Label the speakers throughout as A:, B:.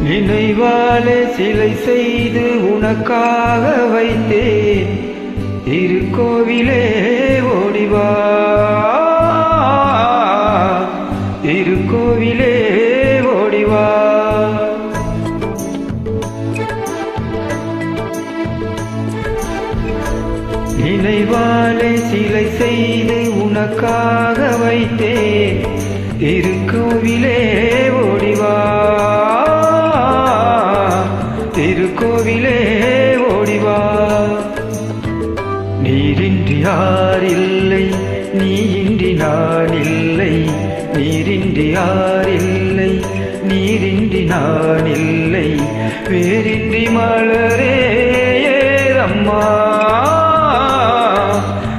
A: நினைவாலே சிலை செய்து உனக்காக வைத்தேன் திருக்கோவிலே ஓடிவா திருக்கோவிலே ஓடிவா நினைவாலே சிலை செய்து உனக்காக வைத்தேன் திருக்கோவிலே ஓடிவா திருக்கோவிலே ஓடிவா நீரின்றி யாரில்லை நீயின்றி நான் இல்லை நீரின்றி யாரில்லை நீரின்றி நான் இல்லை வேரின்றி மலரே ஏதம்மா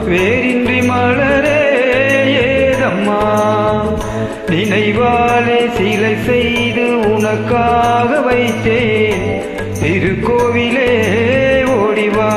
A: வேரின்றி மலரே ஏதம்மா நினைவாலே சிலை செய்து உனக்காக வைத்தேன் திருக்கோவிலே ஓடிவா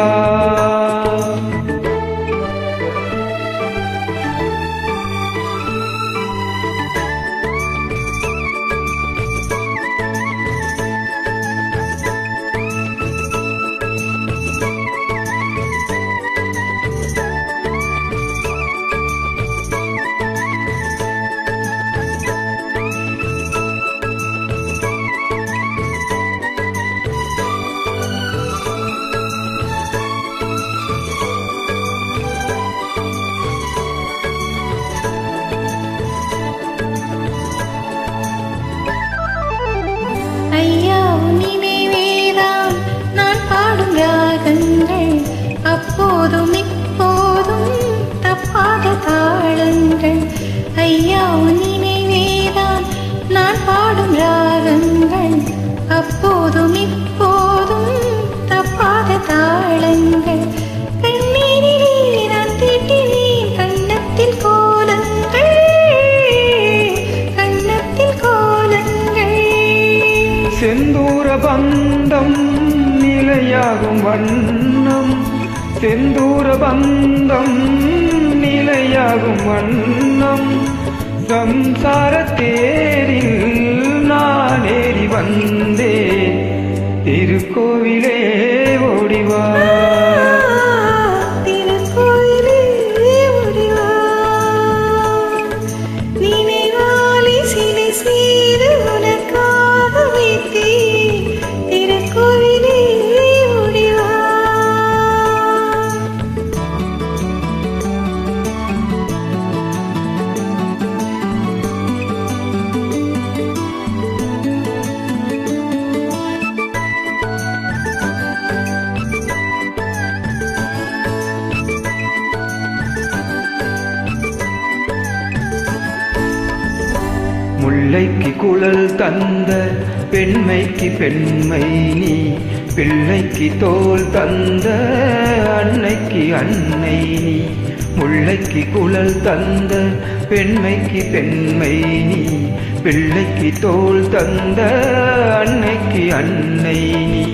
B: அப்போதும் இப்போதும் தப்பாத தாளங்கள் ஐயா உன் நினைவேதான் நான் பாடும் ராகங்கள் அப்போதும் இப்போதும் தப்பாத தாளங்கள் கண்ணீரிலே நான் தீட்டினேன் கண்ணத்தில் கோலங்கள் கண்ணத்தில் கோலங்கள்
A: செந்தூர பந்தம் நிலையாகும் வண்ணம் செந்தூர பந்தம் நிலையாகும் வண்ணம் சம்சார தேரில் நான் ஏறி வந்தேன் திருக்கோவிலே ஓடிவா முல்லைக்கு குழல் தந்த பெண்மைக்கு பெண்மை நீ பிள்ளைக்கு தோல் தந்த அன்னைக்கு அன்னை நீ முல்லைக்கு குழல் தந்த பெண்மைக்கு பெண்மை நீ பிள்ளைக்கு தோல் தந்த அன்னைக்கு அன்னை நீ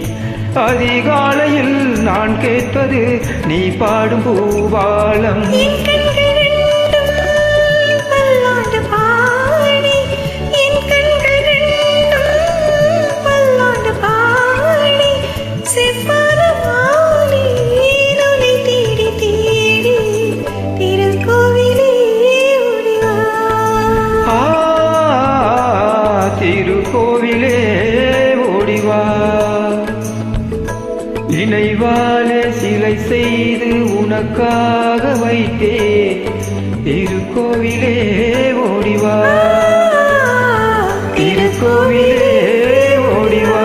A: அதிகாலையில் நான் கேட்பது நீ பாடும் பூவாளம் திருக்கோவிலே ஓடிவா நினைவாலே சிலை செய்து உனக்காக வைத்தேன் திருக்கோவிலே ஓடிவா திருக்கோவிலே ஓடிவா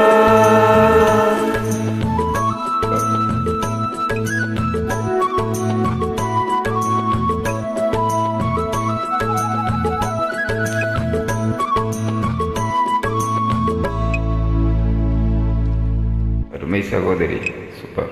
A: அருமை சகோதரி, சூப்பர்.